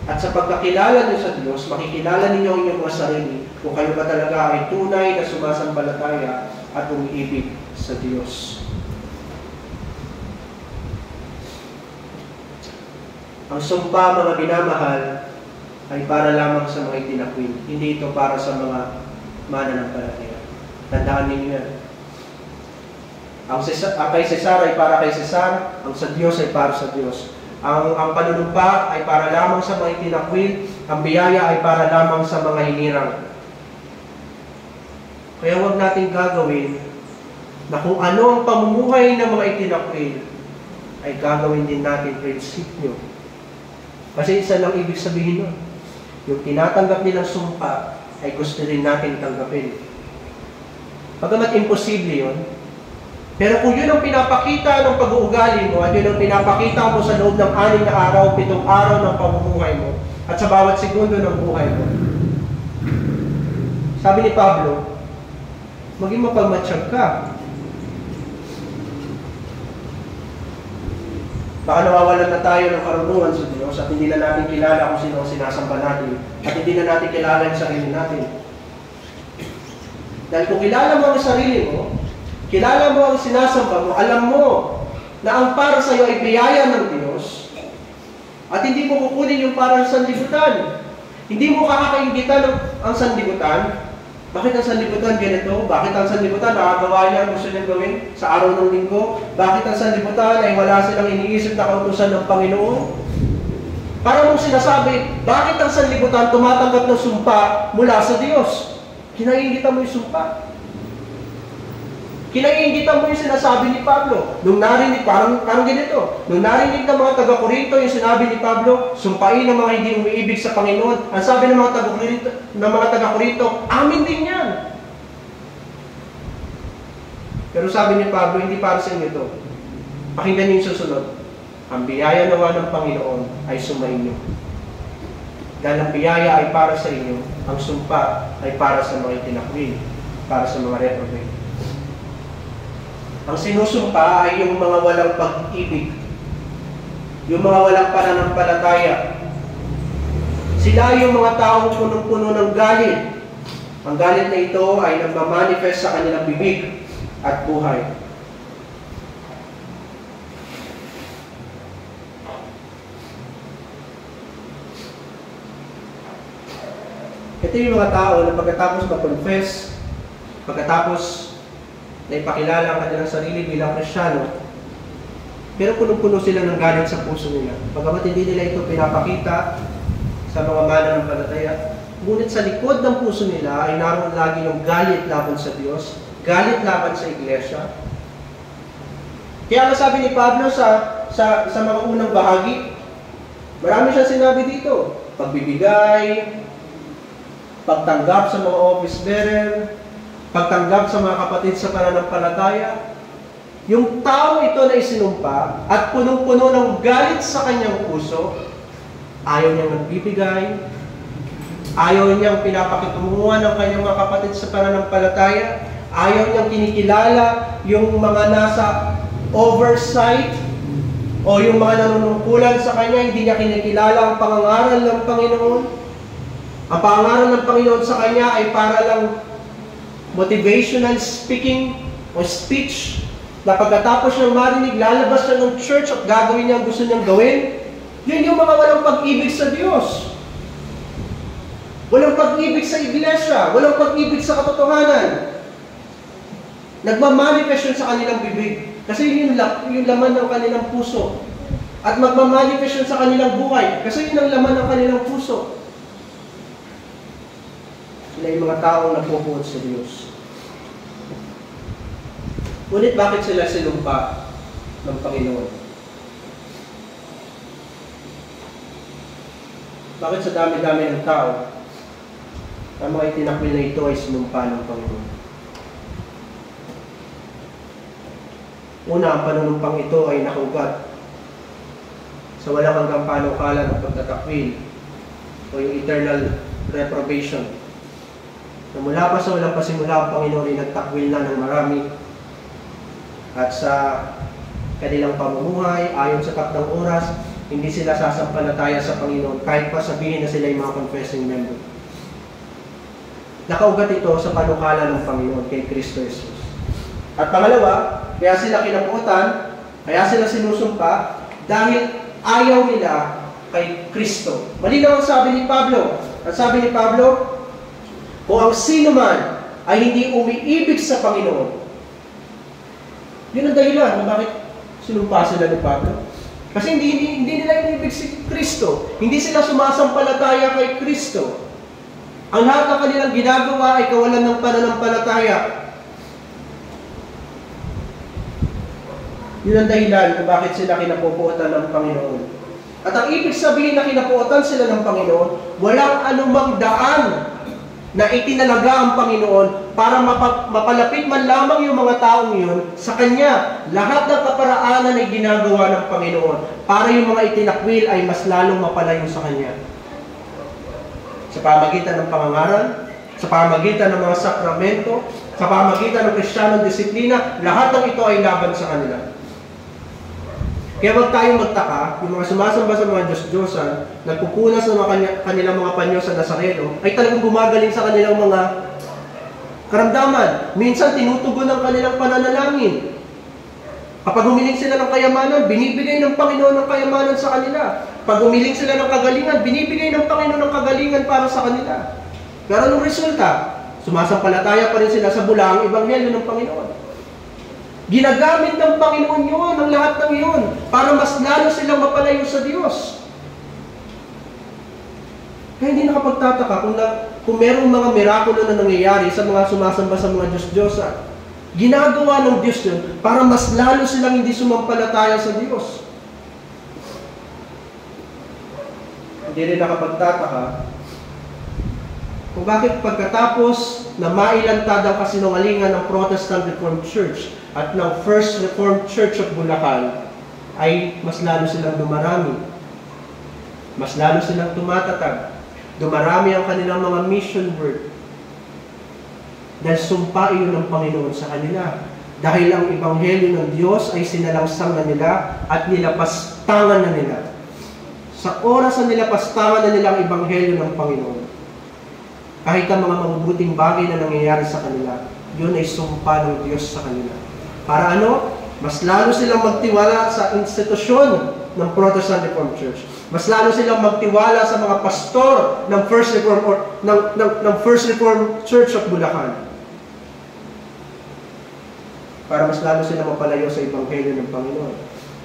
At sa pagkakilala niyo sa Diyos, makikilala ninyo ang inyong mga sarili kung kayo ba talaga ay tunay na sumasampalataya at umiibig sa Diyos. Ang sumpa, mga minamahal, ay para lamang sa mga itinakwil. Hindi ito para sa mga mananampalataya. Tandaan ninyo yan. Ang kay Cesar ay para kay Cesar, ang sa Diyos ay para sa Diyos. Ang panunumpa ay para lamang sa mga itinakwil, ang biyaya ay para lamang sa mga hinirang. Kaya huwag natin gagawin na kung ano ang pamumuhay ng mga itinakwil ay gagawin din natin prinsipyo. Kasi isa lang ibig sabihin nun. Yung tinatanggap nilang sumpa ay gusto rin natin tanggapin. Pagamat imposible yun, pero kung yun ang pinapakita ng pag-uugali mo at yun ang pinapakita mo sa loob ng 6 na araw, 7 araw ng pamumuhay mo at sa bawat segundo ng buhay mo, sabi ni Pablo, maging mapagmatsyag ka. Baka nawawalan na tayo ng karunungan sa Diyos at hindi na natin kilala kung sino ang sinasamba natin at hindi na natin kilala yung sarili natin. Dahil kung kilala mo ang sarili mo, kilala mo ang sinasamba mo, alam mo na ang para sa iyo ay biyaya ng Diyos at hindi mo kukunin yung parang sanlibutan. Hindi mo kakakaingitan ang sanlibutan. Bakit ang sanlibutan ganito? Bakit ang sanlibutan nakagawa niya ang gusto niyang gawin sa araw ng linggo? Bakit ang sanlibutan ay wala silang iniisip na kautusan ng Panginoon? Para mong sinasabi, bakit ang sanlibutan tumatanggap ng sumpa mula sa Diyos? Kinaingitan mo yung sumpa. Kinaingitan mo yung sinasabi ni Pablo. Nung narinig, parang ganito. Nung narinig ng mga taga-Korinto yung sinabi ni Pablo, sumpain ng mga hindi umiibig sa Panginoon. Ang sabi ng mga taga-Korinto, amin din yan. Pero sabi ni Pablo, hindi para sa inyo ito. Pakinggan niyo yung susunod. Ang biyaya nawa ng Panginoon ay sumainyo. Dahil ang biyaya ay para sa inyo, ang sumpa ay para sa mga itinakwil, para sa mga reprobate. Ang sinusumpa ay yung mga walang pag-ibig, yung mga walang pananampalataya. Sila yung mga taong punong-puno ng galit. Ang galit na ito ay nagmamanifest sa kanilang bibig at buhay. Ito yung mga tao na pagkatapos mag-confess, pagkatapos na ipakilala ang kanilang sarili bilang Kristiyano, pero punong-puno sila ng galit sa puso nila. Pagkamat hindi nila ito pinapakita sa mga mananampalataya, ngunit sa likod ng puso nila ay naroon lagi yung galit laban sa Diyos, galit laban sa iglesia. Kaya sabi ni Pablo sa mga unang bahagi, marami siyang sinabi dito, pagbibigay, pagtanggap sa mga office bearer, pagtanggap sa mga kapatid sa pananampalataya. Yung tao ito na isinumpa at punong-puno ng galit sa kanyang puso, ayaw niyang nagbibigay, ayaw niyang pinapakitunguhan ng kanyang mga kapatid sa pananampalataya, ayaw niyang kinikilala yung mga nasa oversight o yung mga nanunungkulan sa kanya, hindi niya kinikilala ang pangangaral ng Panginoon. Ang pangaral ng Panginoon sa kanya ay para lang motivational speaking o speech na pagkatapos niyang marinig, lalabas siya ng church at gagawin niya ang gusto niyang gawin. Yun yung mga walang pag-ibig sa Diyos. Walang pag-ibig sa iglesia. Walang pag-ibig sa katotohanan. Nagmamanifest yun sa kanilang bibig. Kasi yun yung laman ng kanilang puso. At magmamanifest yun sa kanilang buhay. Kasi yun ang laman ng kanilang puso. Sila yung mga taong nagpupuot sa Diyos. Ngunit bakit sila sinumpa ng Panginoon? Bakit sa dami-dami ng tao, ang mga itinakwil na ito ay sinumpa ng Panginoon? Una, ang panunumpang ito ay nakaugat sa walang hanggang panukala ng pagtatakwil o yung eternal reprobation. Na mula pa sa walang pasimula, ang Panginoon ay nagtakwil na ng marami at sa kanilang pamumuhay, ayon sa takdang oras, hindi sila sasampalataya sa Panginoon kahit pa sabihin na sila ay mga confessing member. Nakaugat ito sa panukala ng Panginoon kay Kristo Jesus. At pangalawa, kaya sila kinaputan, kaya sila sinusumpa, dahil ayaw nila kay Kristo. Malinaw ang sabi ni Pablo. Ang sabi ni Pablo, kung ang sino man ay hindi umiibig sa Panginoon, yun ang dahilan kung bakit sinumpa sila ni Pablo. Kasi hindi nila inibig si Kristo. Hindi sila sumasampalataya kay Kristo. Ang lahat ng kanilang ginagawa ay kawalan ng pananampalataya. Yun ang dahilan kung bakit sila kinapupuotan ng Panginoon. At ang ibig sabihin na kinapuotan sila ng Panginoon, walang anumang daan na itinalaga ang Panginoon para mapalapit man lamang yung mga taong yun sa Kanya. Lahat ng kaparaanan ay ginagawa ng Panginoon para yung mga itinakwil ay mas lalong mapalayo sa Kanya. Sa pamagitan ng pangangaral, sa pamagitan ng mga sakramento, sa pamagitan ng Kristiyanong disiplina, lahat ng ito ay laban sa kanila. Kaya wag tayong magtaka, yung mga sumasamba sa mga Diyos-Diyosan, nagpupunas ng kanilang mga panyo sa Nazareno, ay talagang gumagaling sa kanilang mga karamdaman. Minsan, tinutugon ang kanilang pananalangin. Kapag humiling sila ng kayamanan, binibigay ng Panginoon ng kayamanan sa kanila. Pag humiling sila ng kagalingan, binibigay ng Panginoon ng kagalingan para sa kanila. Pero anong resulta? Sumasampalataya pa rin sila sa bulaang ebanghelyo ng Panginoon. Ginagamit ng Panginoon yun, ang lahat ng yun, para mas lalo silang mapalayo sa Diyos. Kaya hindi nakapagtataka kung merong mga mirakulo na nangyayari sa mga sumasamba sa mga Diyos-Diyosan. Ginagawa ng Diyos yun para mas lalo silang hindi sumampalataya sa Diyos. Hindi rin nakapagtataka kung bakit pagkatapos na mailantad ang kasinungalingan ng Protestant Reformed Church at ng First Reformed Church of Bulacan, ay mas lalo silang dumarami. Mas lalo silang tumatatag. Dumarami ang kanilang mga mission work. Dahil sumpa iyon ng Panginoon sa kanila. Dahil ang Ebanghelyo ng Diyos ay sinalangsang na nila at nilapastangan na nila. Sa oras na nilapastangan na nila ang Ebanghelyo ng Panginoon, kahit ang mga mabubuting bagay na nangyayari sa kanila, yun ay sumpa ng Diyos sa kanila. Para ano? Mas lalo silang magtiwala sa institusyon ng Protestant Reformed Church. Mas lalo silang magtiwala sa mga pastor ng First Reformed Church of Bulacan. Para mas lalo silang mapalayo sa Ebanghelyo ng Panginoon.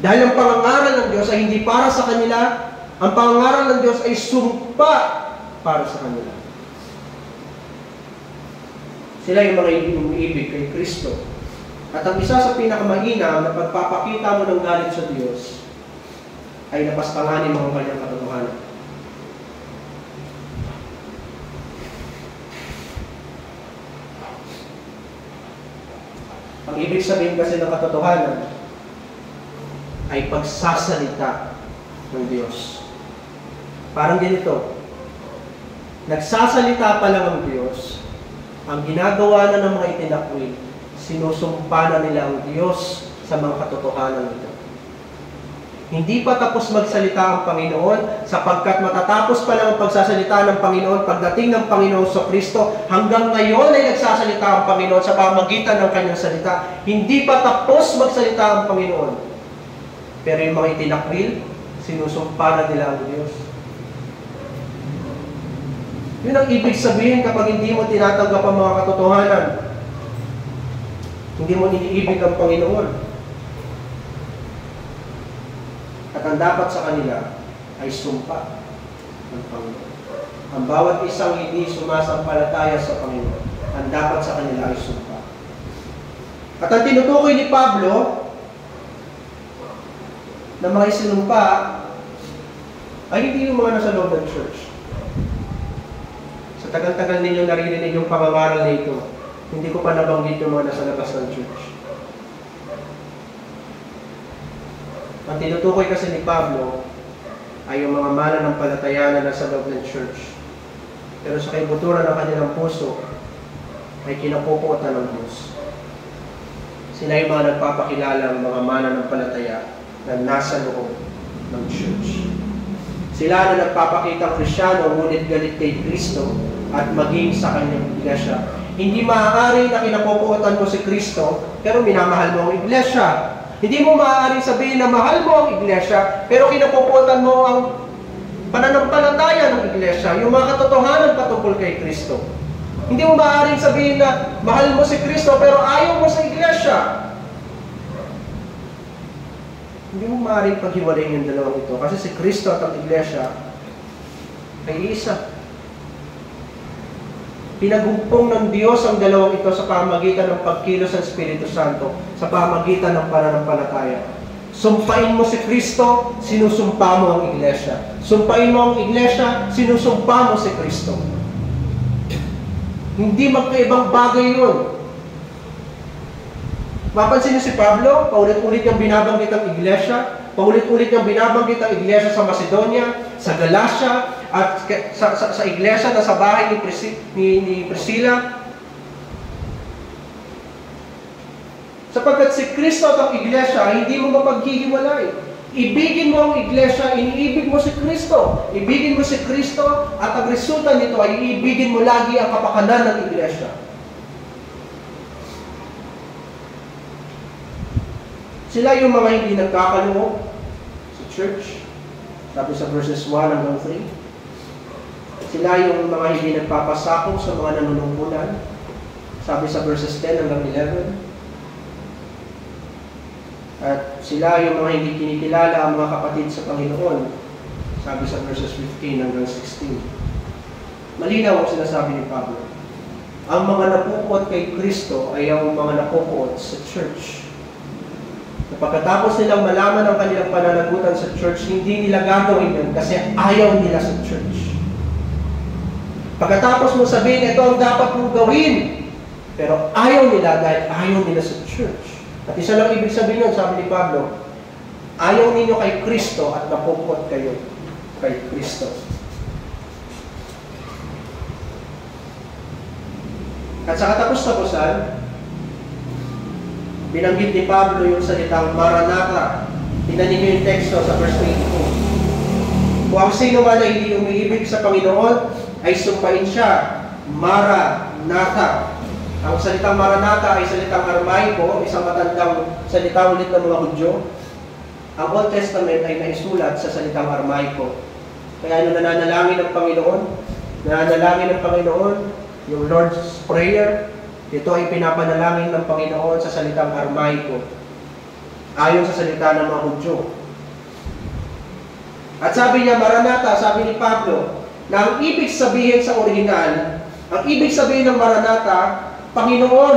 Dahil ang pangangaral ng Diyos ay hindi para sa kanila, ang pangangaral ng Diyos ay sumpa para sa kanila. Sila yung mga iniibig kay Kristo. At ang isa sa pinakamainam na pagpapakita mo ng galit sa Diyos ay napastanganin mo ang kanyang katotohanan. Ang ibig sabihin kasi ng katotohanan ay pagsasalita ng Diyos. Parang ganito, nagsasalita pa lang ang Diyos, ang ginagawa na ng mga itinakwil, sinusumpa na nila ang Diyos sa mga katotohanan nito. Hindi pa tapos magsalita ang Panginoon, sapagkat matatapos pa lang ang pagsasalita ng Panginoon pagdating ng Panginoon sa Kristo. Hanggang ngayon ay nagsasalita ang Panginoon sa pamamagitan ng kanyang salita. Hindi pa tapos magsalita ang Panginoon. Pero yung mga itinakwil, sinusumpa na nila ang Diyos. Yun ang ibig sabihin kapag hindi mo tinatanggap ang mga katotohanan. Hindi mo iniibig ang Panginoon. At ang dapat sa kanila ay sumpa ng Panginoon. Ang bawat isang hindi sumasampalataya sa Panginoon, ang dapat sa kanila ay sumpa. At ang tinutukoy ni Pablo na mga isinumpa ay hindi yung mga nasa loob ng church. Sa tagal-tagal ninyo naririnig yung pangangaral na ito, hindi ko pa nabanggit yung mga nasa labas ng church. Ang tinutukoy kasi ni Pablo ay yung mga mananampalataya na nasa loob ng church. Pero sa kaibuturan ng kanilang puso ay kinapupuotan ng Diyos. Sila yung mga nagpapakilala ng mga mananampalataya na nasa loob ng church. Sila na nagpapakitang Kristyano ngunit galit kay Kristo at maging sa kanyang iglesia. Hindi maaari na kinapupuotan mo si Kristo pero minamahal mo ang iglesia. Hindi mo maaaring sabihin na mahal mo ang iglesia, pero kinapupuotan mo ang pananampalataya ng iglesia, yung mga katotohanan patungkol kay Kristo. Hindi mo maaaring sabihin na mahal mo si Kristo, pero ayaw mo sa iglesia. Hindi mo maaaring paghiwalayin yung dalawang ito, kasi si Kristo at ang iglesia ay isa. Pinaghugpong ng Diyos ang dalawang ito sa pamagitan ng pagkilos ng Espiritu Santo, sa pamagitan ng pananampalataya. Sumpain mo si Kristo, sinusumpa mo ang iglesia. Sumpain mo ang iglesia, sinusumpa mo si Kristo. Hindi magkaibang bagay yun. Mapansin niyo si Pablo, paulit-ulit niyang binabanggit ang iglesia, paulit-ulit niyang binabanggit ang iglesia sa Macedonia, sa Galacia, at sa iglesia na sa bahay ni Priscilla. Sapagkat si Kristo at ang iglesia, hindi mo mapaghihiwalay. Ibigin mo ang iglesia, iniibig mo si Kristo. Ibigin mo si Kristo, at ang resulta nito ay iibigin mo lagi ang kapakanan ng iglesia. Sila yung mga hindi nagkakaloob sa church. Sabi sa verses 1 hanggang 3. Sila yung mga hindi nagpapasakop sa mga nanunungkulan. Sabi sa verses 10 hanggang 11. At sila yung mga hindi kinikilala ang mga kapatid sa Panginoon. Sabi sa verses 15 hanggang 16. Malinaw ang sinasabi ni Pablo. Ang mga napupuot kay Kristo ay ang mga napupuot sa church. Pagkatapos nilang malaman ang kanilang pananagutan sa church, hindi nila gagawin yun kasi ayaw nila sa church. Pagkatapos mo sabihin, ito ang dapat mong gawin, pero ayaw nila dahil ayaw nila sa church. At isa lang ibig sabihin nun, sabi ni Pablo, Ayaw ninyo kay Kristo at napupot kayo kay Kristo. At sa katapos-tapusan, binanggit ni Pablo yung salitang Maranatha. Tingnan ninyo yung teksto sa verse 22. Kung ang sino man na hindi umiibig sa Panginoon, ay sumpain siya. Maranatha. Ang salitang Maranatha ay salitang Aramaiko, isang matandang salita ulit ng mga Hudyo. Ang Old Testament ay naisulat sa salitang Aramaiko. Kaya nananalangin ng Panginoon, yung Lord's Prayer, ito ay pinapanalangin ng Panginoon sa salitang Aramaiko, ayon sa salita ng mga Hudyo. At sabi niya, Maranatha, sabi ni Pablo, na ang ibig sabihin sa original, ang ibig sabihin ng Maranatha, Panginoon,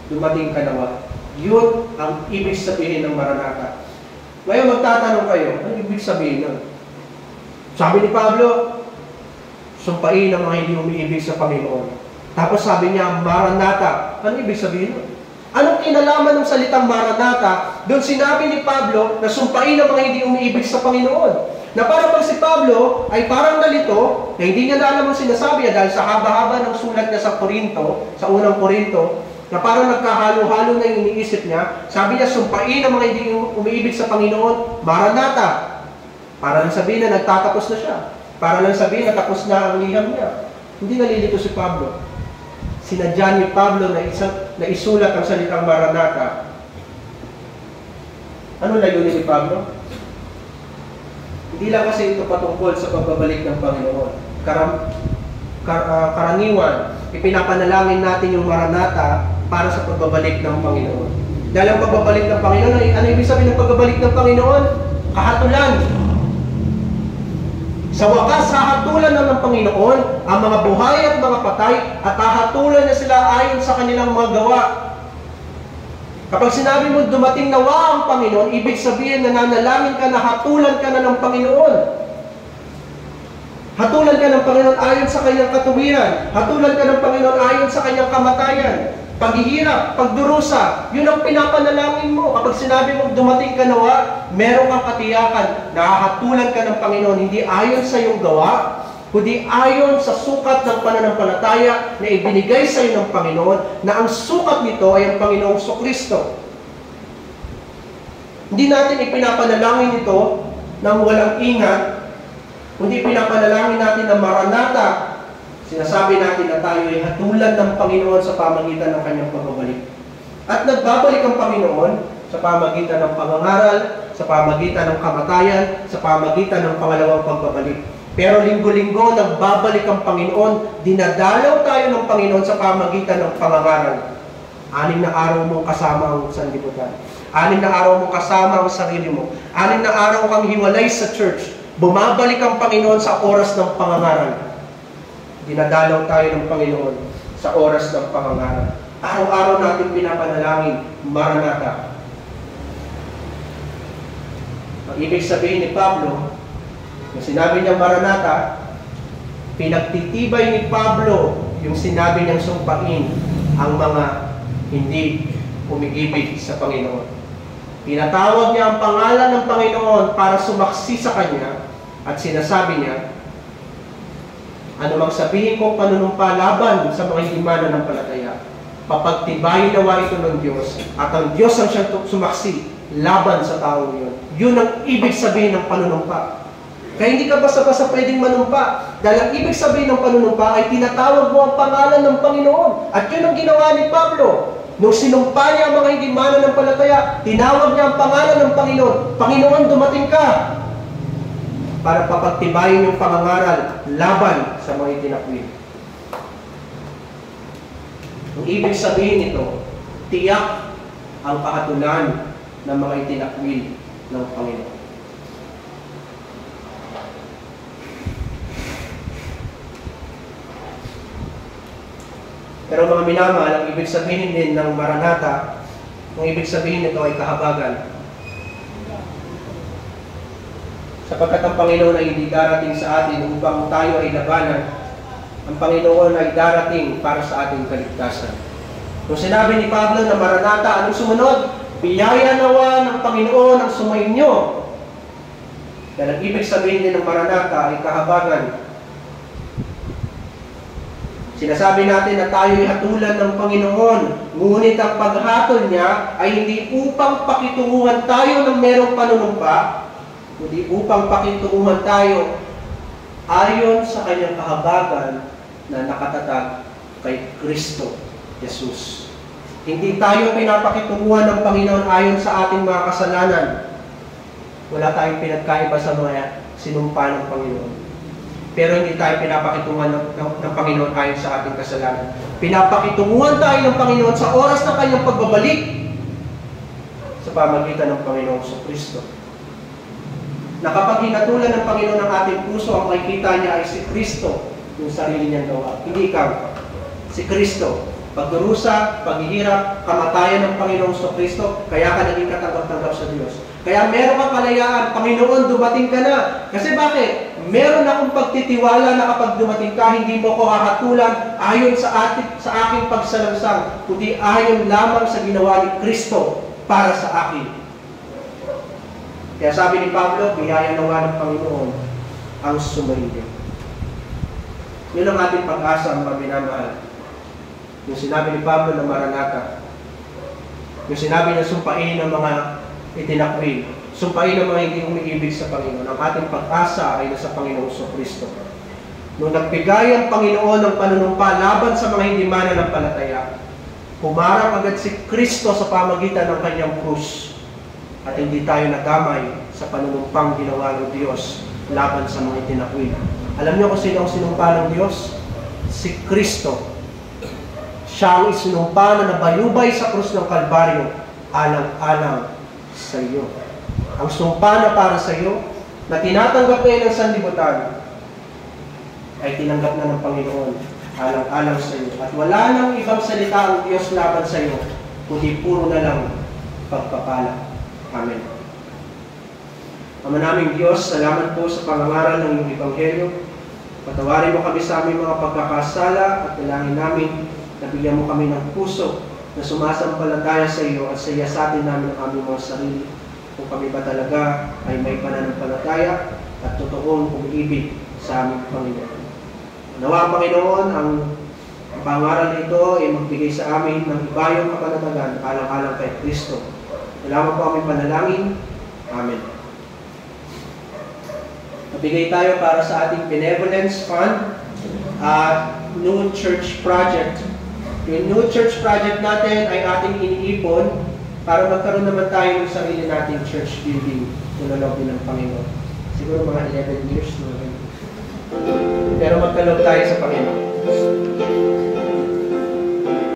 dumating ka nawa. Yun ang ibig sabihin ng Maranatha. Ngayon magtatanong kayo, ano ibig sabihin nun? Sabi ni Pablo, sumpain ang mga hindi umiibig sa Panginoon. Tapos sabi niya, Maranatha. Ano ibig sabihin nun? Anong kinalaman ng salitang Maranatha? Doon sinabi ni Pablo na sumpain ang mga hindi umiibig sa Panginoon. Na parang pag si Pablo ay parang nalito, na hindi niya na alam ang sinasabi niya dahil sa haba-haba ng sulat niya sa Korinto, sa unang Korinto, na parang nagkahalo-halo na yung iniisip niya, sabi niya, sumpain ang mga hindi umiibig sa Panginoon, Maranatha. Para lang sabihin na nagtatapos na siya. Para lang sabihin na tapos na ang liham niya. Hindi nalilito si Pablo. Sinadya ni Pablo na isulat ang salitang Maranatha. Ano layunin ni Pablo? Hindi lang kasi ito patungkol sa pagbabalik ng Panginoon. Karaniwan, ipinapanalangin natin yung Maranatha para sa pagbabalik ng Panginoon. Dahil ang pagbabalik ng Panginoon, ano ibig sabihin ng pagbabalik ng Panginoon? Kahatulan. Sa wakas, hahatulan na ng Panginoon ang mga buhay at mga patay at hahatulan na sila ayon sa kanilang mga gawa. Kapag sinabi mo dumating nawa ang Panginoon, ibig sabihin na nanalangin ka na hatulan ka na ng Panginoon. Hatulan ka ng Panginoon ayon sa kanyang katuwiran. Hatulan ka ng Panginoon ayon sa kanyang kamatayan. Paghihirap, pagdurusa, yun ang pinapanalangin mo. Kapag sinabi mo dumating ka nawa, meron kang katiyakan na hahatulan ka ng Panginoon, hindi ayon sa iyong gawa, kundi ayon sa sukat ng pananampalataya na ibinigay sa iyo ng Panginoon, na ang sukat nito ay ang Panginoong Kristo. Hindi natin ipinapanalangin ito ng walang ingat, kundi pinapanalangin natin na Maranatha. Sinasabi natin na tayo ay hatulan ng Panginoon sa pamagitan ng kanyang pagbabalik. At nagbabalik ang Panginoon sa pamagitan ng pangangaral, sa pamagitan ng kamatayan, sa pamagitan ng pangalawang pagbabalik. Pero linggo-linggo, nagbabalik ang Panginoon, dinadalaw tayo ng Panginoon sa pamagitan ng pangangaral. 6 na araw mong kasama ang sanlibutan. 6 na araw mong kasama ang sarili mo. 6 na araw kang hiwalay sa church. Bumabalik ang Panginoon sa oras ng pangangaral. Dinadalaw tayo ng Panginoon sa oras ng pangangaral. Araw-araw natin pinapanalangin, Maranatha. Ang ibig sabihin ni Pablo, yung sinabi niyang Maranatha, pinagtitibay ni Pablo yung sinabi niyang sumpain ang mga hindi umiibig sa Panginoon. Pinatawag niya ang pangalan ng Panginoon para sumaksi sa Kanya at sinasabi niya, anumang sabihin kong panunumpa laban sa mga hindi mananampalataya, papagtibayin nawa ito ng Diyos at ang Diyos ang siyang sumaksi laban sa taong yun. Yun ang ibig sabihin ng panunumpa. Kaya hindi ka basta-basta pwedeng manumpa. Dahil ang ibig sabihin ng panunumpa ay tinatawag mo ang pangalan ng Panginoon. At yun ang ginawa ni Pablo. Nung sinumpa niya ang mga hindi mananampalataya, tinawag niya ang pangalan ng Panginoon. Panginoon, dumating ka! Para papagtibayin yung pangangaral laban sa mga itinakwil. Ang ibig sabihin nito, tiyak ang kahatulan ng mga itinakwil ng Panginoon. Pero mga minamahal, ang ibig sabihin din ng Maranatha, ang ibig sabihin nito ay kahabagan. Sapagkat ang Panginoon ay hindi darating sa atin upang tayo ay labanan. Ang Panginoon ay darating para sa ating kaligtasan. Nung sinabi ni Pablo na Maranatha, anong sumunod? Biyaya nawa ng Panginoon Panginoon ang sumainyo. Dahil ang ibig sabihin din ng Maranatha ay kahabagan. Sinasabi natin na tayo'y hatulan ng Panginoon, ngunit ang paghatol niya ay hindi upang pakitunguhan tayo ng merong panunumpa, kundi upang pakitunguhan tayo ayon sa kanyang kahabagan na nakatatag kay Kristo Jesus. Hindi tayo pinapakitunguhan ng Panginoon ayon sa ating mga kasalanan. Wala tayong pinagkaiba sa mga sinumpa ng Panginoon. Pero hindi tayo pinapakitunguhan ng Panginoon ayon sa ating kasalanan. Pinapakitunguhan tayo ng Panginoon sa oras ng kanyang pagbabalik sa pamagitan ng Panginoong Kristo. Na kapag hinatulan ng Panginoon ang ating puso, ang makikita niya ay si Kristo, yung sarili niyang gawa. Hindi ikaw. Si Kristo. Pagdurusa, paghihirap, kamatayan ng Panginoong Kristo, kaya ka naging katanggap-tanggap sa Diyos. Kaya meron kang kalayaan, Panginoon, dumating ka na. Kasi bakit? Meron akong pagtitiwala na kapag dumating ka, hindi mo ko hahatulan ayon sa aking pagsalangsang, kundi ayon lamang sa ginawa ni Kristo para sa akin. Kaya sabi ni Pablo, biyaya nawa ng Panginoon ang sumainyo. Yun ang ating pag-asa, mga minamahal. Yung sinabi ni Pablo na Maranatha, yung sinabi na sumpain ng mga itinakwil, sumpain ng mga hindi umiibig sa Panginoon. Ang ating pag-asa ay nasa Panginoong Kristo. Nung nagbigay ang Panginoon ng panunumpa laban sa mga hindi mananampalataya, humarap agad si Kristo sa pamagitan ng kanyang krus at hindi tayo nagamay sa panunumpang ginawa ng Diyos laban sa mga itinakwil. Alam niyo kung sino ang sinumpa ng Diyos? Si Kristo. Siya ang isinumpa na nabayubay sa krus ng Kalbaryo, alang-alang sa iyo. Ang sumpa na para sa iyo, na tinatanggap ngayon ng sanlibutan, ay tinanggap na ng Panginoon, alang-alang sa iyo. At wala nang ibang salita ang Diyos laban sa iyo, kundi puro na lang pagpapala. Amen. Ama naming Diyos, salamat po sa pangangaral ng iyong Ebanghelyo. Patawarin mo kami sa aming mga pagkakasala at dalangin namin na bigyan mo kami ng puso na sumasampalataya sa iyo at sa iyasatin namin ang aming mga sarili kung kami ba talaga ay may pananampalataya at totoong umiibig sa aming Panginoon. Nawa, Panginoon, ang pangaral nito ay magbigay sa amin ng ibayong kapanatagan alang-alang kay Kristo. Salamat po aming panalangin. Amen. Nabigay tayo para sa ating Benevolence Fund at New Church Project. Yung New Church Project natin ay ating iniipon para magkaroon naman tayo ng sarili nating church building tulad din ng Panginoon. Siguro mga 11 years. Pero magkaloob tayo sa Panginoon.